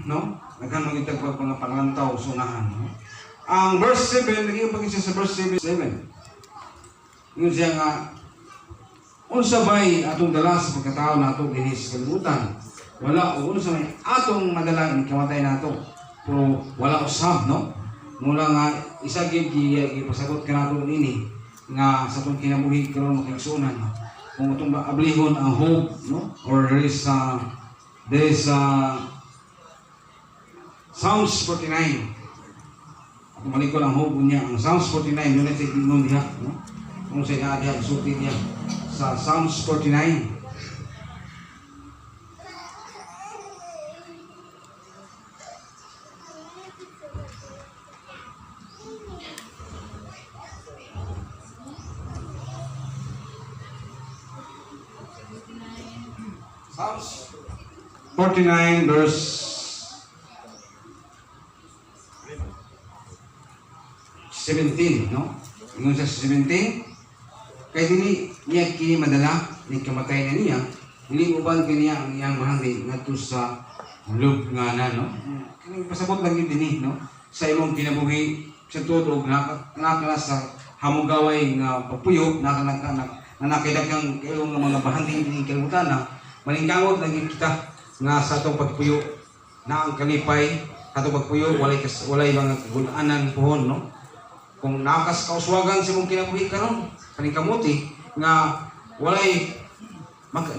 no? Naghan magitag mga panglantaw sunahan, no? Ang verse 7, naging pag-isa sa verse 7. Yun siya nga, unsa bay atong dala sa pagkatao nato dinhi sa kalibutan. Wala o unsa may atong madala ni kamatay nato. Pero wala usab, no? Mula nga isa gyud gipasagot kanato ini nga sa atong kinabuhi karon makigsunan. Kung atong ablihon ang hope, no? Or there is Psalms 49. At malikot ang hope niya, ang Psalms 49, yun ay tignon niya, no? Kung sa diha sulti niya sa Psalms 49. Psalms 49 verse 17, no? Ingon sa 17, kay dili niya kini madala ni kamatay na niya, dili uban kaniya ang iyang mahangli ngadto sa lubnganan, no? Kini pasabot lang yun dinhi, no? Sa imong kinabuhi sa tuod nakakala sa hamugaway nga pagpuyo, nakakadagang ilong nga mga bahangli dinhi kalibutan na malingkamot lang kita nga sa atong pagpuyo na ang kalipay atong pagpuyo walay mga gulanan pohon, no? Kung nakas kauswagan sa mong kinabuhi karon paningkamuti nga walay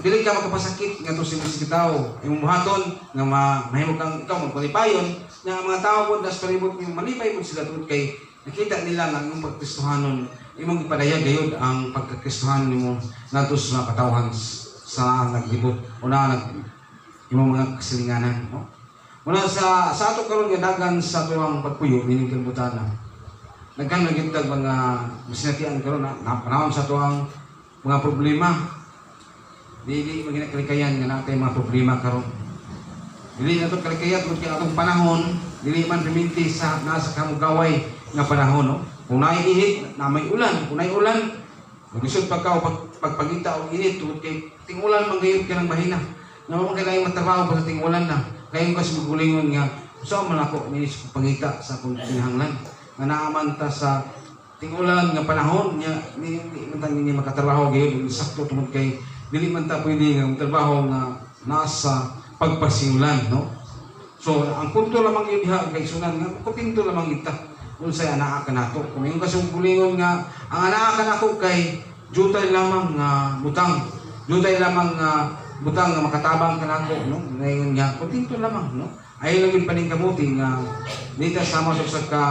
dili ka makapasakit nga to sa tao imong buhaton nga mahimo kang ikaw magpalipayon nga mga tao po das palibot yung malipay mo sila tungod kay nakita nila nga yung pagkristohanon imong ipadayag gayud ang pagkakristohan nimo ngadto sa katawhan sa naglibot o na imong mga kasilinganan, no? Muna sa ato karon nga dagan sa tuwang pagpuyo nining kalibutan. Nagkan nagitag mga masinatian karon na panahon sa tuwang mga problema. Dili maginakalikayan nga natay mga problema karon. Dili na to kalikayat kung atong panahon, dili man piminti sa nasa kamugaway nga panahon, no? Kung naay init, na may ulan, kung naay ulan, maglisod pa ka pagpagita og init tungod kay tingulan man gayud ka ng bahina. Nga mo kailangan matrabaho pa sa tingulan na. Kayon kas magulingon nga usa man ako minis pagita sa akong kinahanglan. Nga naaman ta sa tingulan nga panahon nya ni makatrabaho gayud sakto tungod kay dili man ta pwede nga trabaho nga nasa pagpasiulan, no? So ang punto lamang yun diha kay sunan nga kupinto lamang kita unsay anaa kanato. Kung yung kasong bulingon nga ang anaa kanako kay jutay lamang nga butang. Jutay lamang nga butang nga makatabang kanako, no? Ngayon nga kupinto lamang, no? Ay lang paningkamuti nga dito sama sa ka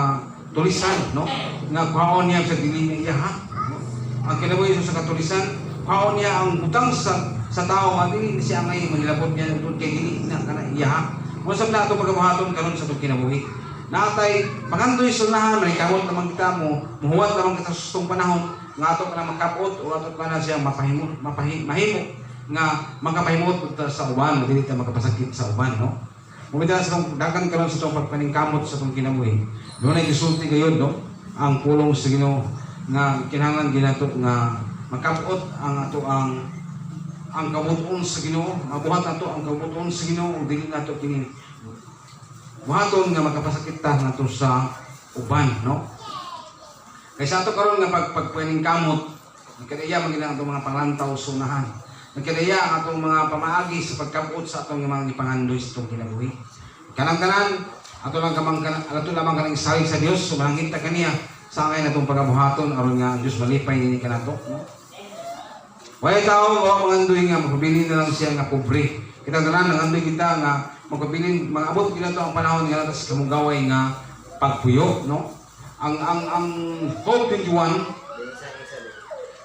tulisan, no? Nga kuhaon niya sa dili niya, ha? No? Ang kinabuhi sa katulisan, kuhaon niya ang butang sa tao nga dili siya ngay manilabot niya tungod kay dili na kana iya, ha? Usab na ato pagabuhaton karon sa kinabuhi. Natay pagandoy sunahan manikamot naman kita mo, muhuwat naman kita sa sustong panahon nga ato kana makapot o ato kana siya mahimo nga makapahimot sa uban, dili ta makapasakit sa uban, no? Mumita sa dagan karon sa itong pagpaningkamot sa itong kinabuhi. Doon ay gisulti gayud, no? Ang pulong sa Ginoo nga kinahanglan ginato nga makapot ang ato ang kabuton sa Ginoo, mabuhat nato ang kabuton sa Ginoo ug dili nato kini buhaton nga makapasakit ta nato sa uban, no? Kaysa ato karon nga pagpaningkamot, nagkadaya magina ato mga panglantaw sunahan. Nagkadaya ang atong mga pamaagi sa pagkabot sa atong mga ipangandoy sa itong kinabuhi. Kanang-kanan, ato lamang kanang salig sa Dios, sumanangit ta kaniya sa ngayon atong pagabuhaton aron nga Dios malipay nini kanato, no? Wala tao o mangandoy nga magpabilin na lang siya nga pobre. Kita tanan nangandoy kita nga magpabilin magabot kita to ang panahon nga natas kamugaway nga pagpuyo, no? Ang Hope 21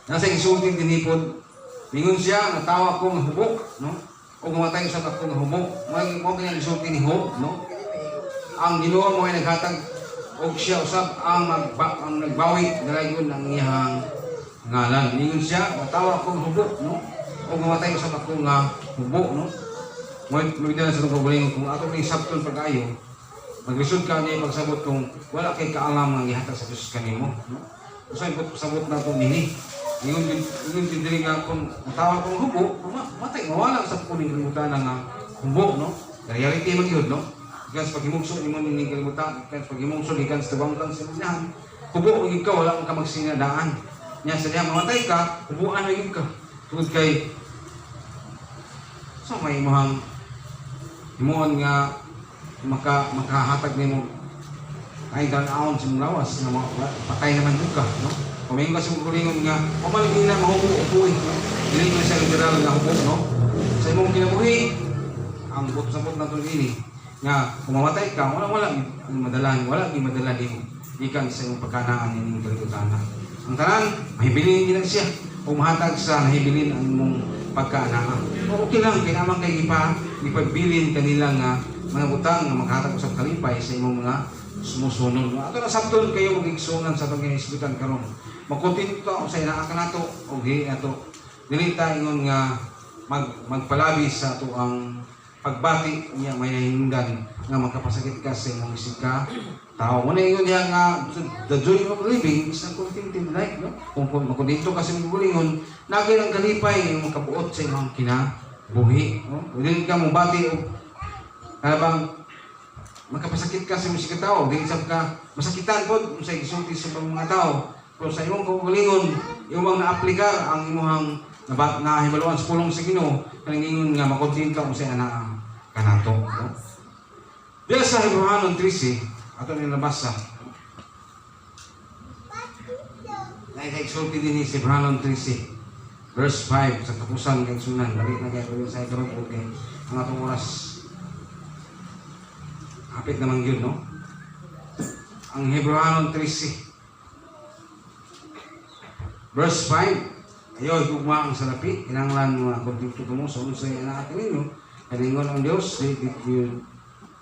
nasa isulting dinipod. Mingon siya, natawa ko nga hubok, no? O gumatay sa ako nga hubok. Mo kanya isulti ni Hope, no? Ang Ginoo mo ay naghatag og siya usab ang nagbawi dalayon ang iyang ngalan. Mingon siya, natawa ko nga hubok, no? O gumatay sa ako nga hubok, no? Mo na sa pagbulingon kung ato ni sabton pag-ayo, maglisod ka niya pagsabot kung wala kay kaalam nga ihatag sa Dios kanimo, no? Usay sabot nato nini. Ingon din diri nga kung tawa kong hubo, matay mawala sa kuning kalimutan nga hubo, no? Reality man yun, no? ikan sa paghimugso imo ning kalibutan, ikan sa paghimugso ikan sa tawangtan sa imong kubo ug ikaw wala ka magsinadaan. Nya sa diha mamatay ka, kubuan na ka. Tungod kay sa may imong himuon nga makahatag nimo ay dan-aon sa imong lawas nga patay naman ka, no? Kumain ka sa kulingon nga pamaligi na mahubo-upoy, no? Dili mo siya literal nga hubo, no? Sa imong kinabuhi ang buot-sabot na ito ini nga kung mamatay ka, wala madala nimo ikan sa imong pagkanaan ining kalibutan. Ang tanan, mahibilin din siya o mahatag sa nahibilin ang imong pagkanaan. Okay lang, kinamang kay ipagbilin kanila nga mga butang nga maghatag sa kalipay sa imong mga sumusunod. Ato na sabton kayo mag-igsunan sa itong kinisbitan karon. Magkontento sa inaaka nato o ato dili ta ingon nga magpalabi sa ato ang pagbati niya may nahinungdan nga makapasakit ka sa imong isip ka tao. Muna ingon niya nga the joy of living is a contented life, no? Kung makondento ka sa imong gulingon, nagay ang kalipay nga makabuot sa imong kinabuhi, no? Dili ka mobati og kalabang makapasakit ka sa imong isip ka tao, dili sab ka masakitan pod sa gisulti sa mga tao. Pero sa imong kaugalingon, imong naaplikar ang imong nahibaluan sa pulong sa Ginoo, kaningon nga makontento mo sa ana kanato, no? Diya sa Hebrehanon 13 ato ni nabasa. Nag-exulti din si Hebrehanon 13 verse 5 sa tapusan kay sunan. Balik na kayo sa karon po kay ang atong oras. Hapit naman yun, no? Ang Hebrehanon 13 verse 5, ayo igugma ang salapi, kinanglan mga kontento mo sa unsay anak ninyo, kaningon ang Dios, di yun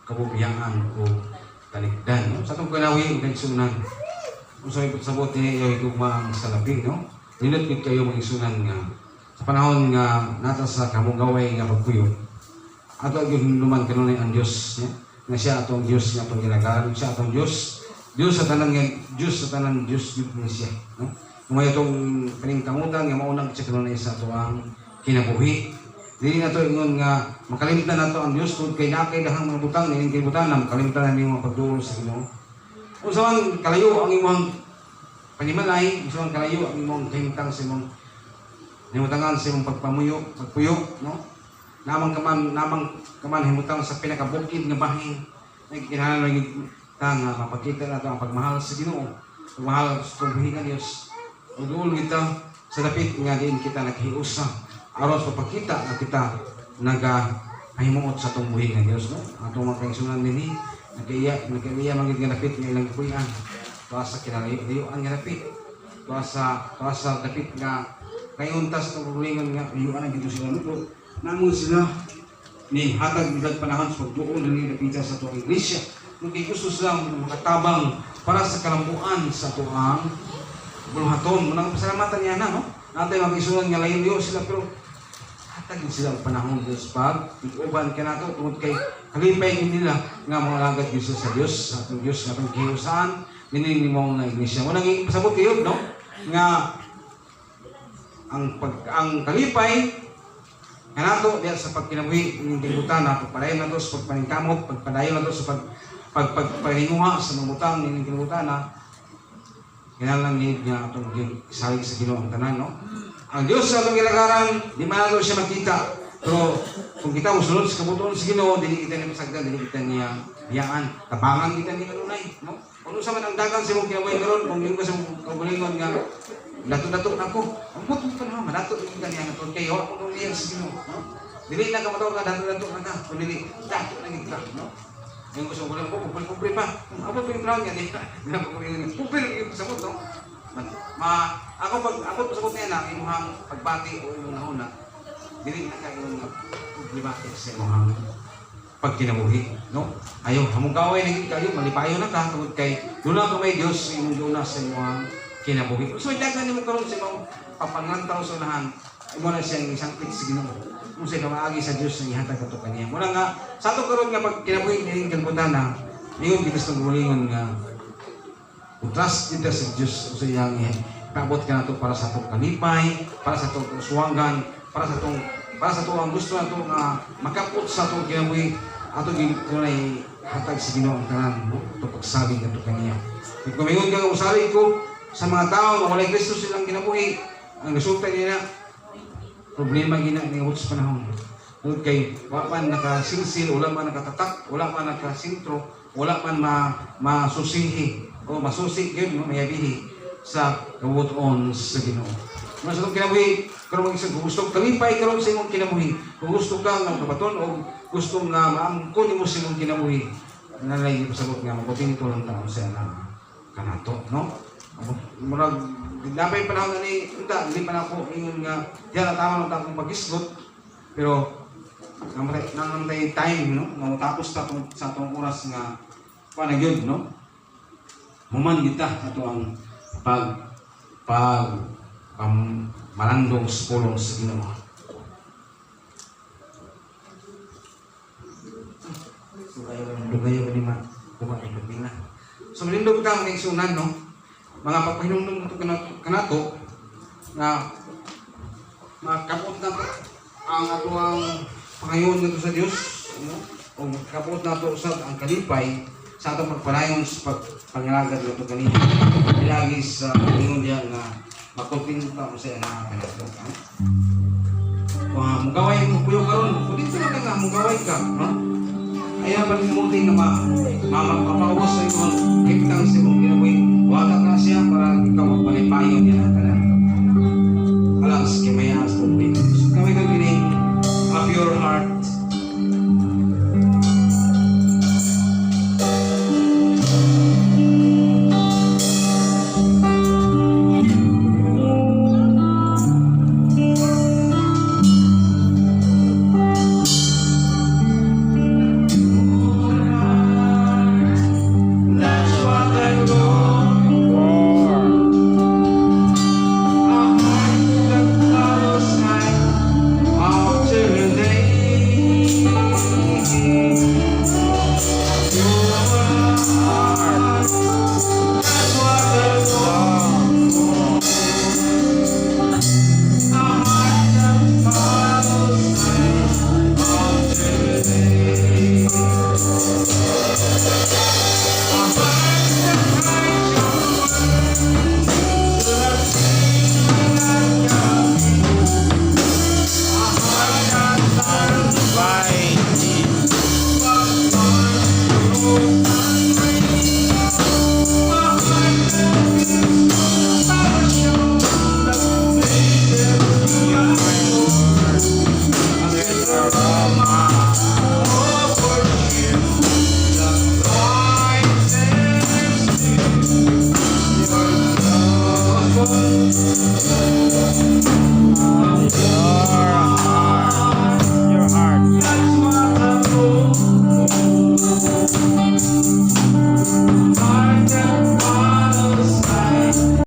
kabubiyangan ko talikdan, no? Sa itong kanawi, kagsunan, kung sa ipot sabot niya, ayo igugma ang salapi, no? Nilot kayo mag-isunan nga, sa panahon nga nata sa kamugaway nga pagpuyo, ato yung luman kanunay ang Diyos, niya, na siya atong Diyos nga itong ginagalan, siya atong Diyos, Diyos sa tanan Diyos niya siya, no? Kung may itong paningkamutan nga maunang siya kanunay sa ito ang kinabuhi. Dili na ito ingon nga makalimtan na ito ang Diyos kung kay nakay dahang mga butang, niling kay butang na makalimtan na niyo mga pagduro sa Ginoo. Kung saan kalayo ang imong panimalay, kung saan kalayo ang imong kahimtang sa imong himutangan sa imong pagpuyo, no? Namang kaman himutang sa pinakabukid nga bahin. Nagkinahanglan nga mapakita na ito ang pagmahal sa Ginoo. Pagmahal sa pagbuhingan Diyos. Udul kita sa dapit nga din kita naghiusa aron sa pagkita na kita nagahimuot sa itong buhi ng Diyos, no? Atong mga kaigsunan din nagkaiya magiging nga dapit nga ilang kuyan tuwa sa kinalayo-layuan nga dapit tuwa sa dapit nga kayuntas ng rulingon nga layuan ang dito sila nuto namon sila ni hatag nilang panahon sa pagduon ng napita sa itong iglesia kung gusto sila makatabang para sa kalambuan sa tuang buluhaton, munang pasalamatan niya na, no? Natay mag-isunan nga layo-layo sila, pero hatagin sila ang panahon Diyos pag ituuban ka na ito, tungkol kay kalipay nila nga mga lagad Diyos sa Diyos, sa atong Diyos, nga itong kihusaan, niniling mo nga iglesia. Munang pasabot kayo, no? Nga ang kalipay nga nato diya sa pagkinabuhi ng kalibutan na pagpadayon na ito sa pagpaningkamot, pagpadayon na ito sa pagpahinguha sa mga butang ng kalibutan na kailangan niya itong salig sa Ginoo ang tanan, no? Ang Diyos sa itong ilagaran, di man nato siya makita. Pero kung kita musunod sa kabutuan sa Ginoo, dili kita niya masagdan, dili kita niya biyaan. Tabangan kita niya kanunay, no? Kung sa man ang dagan sa mong kinabuhi karon, kung yung sa mong kabulingon nga, dato-dato na ko. Ang puto pa naman, dato kita niya nga kayo, kung niya sa Ginoo, no? Dili na ka matawag na dato-dato na ka, kung dili, dato na kita, no? Yung gusto ko lang po, kumpul-kumpul pa. Ako pa yung crown yan, eh. Kumpul yung pasabot, no? Ako pasabot niya na, imuhang pagbati o imong nahuna, dili na ka imong problematic sa imong pagkinabuhi, no? Ayaw, hamong gaway na kayo, malipayo na ka, tungkol kay, doon ka may Diyos, imong doon sa imong kinabuhi. So, dagan niyo karon sa imong papangantaw sa unahan, imo na siyang isang sa Ginoo. Kung sa'yo maagi sa Diyos na ihatag ito kaniya. Muna nga, sa ito karoon nga pag kinabuhi nilang kalbutan na, ngayon kita sa gulingon nga, trust kita sa Diyos kung sa iyang ipabot ka na ito para sa itong kalipay, para sa itong suwangan, para sa itong ang gusto na ito nga makapot sa itong kinabuhi, atong tunay hatag sa Ginoo ang tanan, no? Ito pagsalig na ito kaniya. Kung kumingon ka usalig ko sa mga tao na walay Kristo silang kinabuhi, ang resulta nila, problema gina ni sa panahon. Tungod kay wala man nakasilsil, wala man nakatatak, wala man nakasintro, wala man masusihi o masusi yun, no? Mayabihi sa kabuton sa Ginoo. Kung sa itong kinabuhi, karon isang gusto kalipay karon sa imong kinabuhi. Kung gusto ka nga kabaton o gusto nga maangkon mo sa imong kinabuhi, nalay pasabot nga mabuting tulong taon sa anak kanato, no? Murag napay panahon ni unta, hindi pa na ako ingon nga diyan na tama na akong pagisgot, pero namatay time, no? Nga tapos ta sa atong oras nga panagyod, no? Human kita ato ang malandong sa pulong sa Ginoo. Dugayo ni man kumain na. So malindog ta mga igsunan, no? Mga pagpahinumdum nato kanato na makapot na ang atuang pangayon nato sa Dios, no? O makapot nato sa ang kalipay sa atong pagpanayon sa pangilagad nato kanina. Ilagi sa ingon diya nga makulpin ta mo sa anak kanato. Mugaway mo kuyo karon, pwede sa nga mugaway ka, no? Kaya pag-imutin na mapapauwas sa ikon, ipitang sa ikong kinabuhi, wala ka siya para ikaw magpalipayo niya na tanan. Alas, kimayas, kung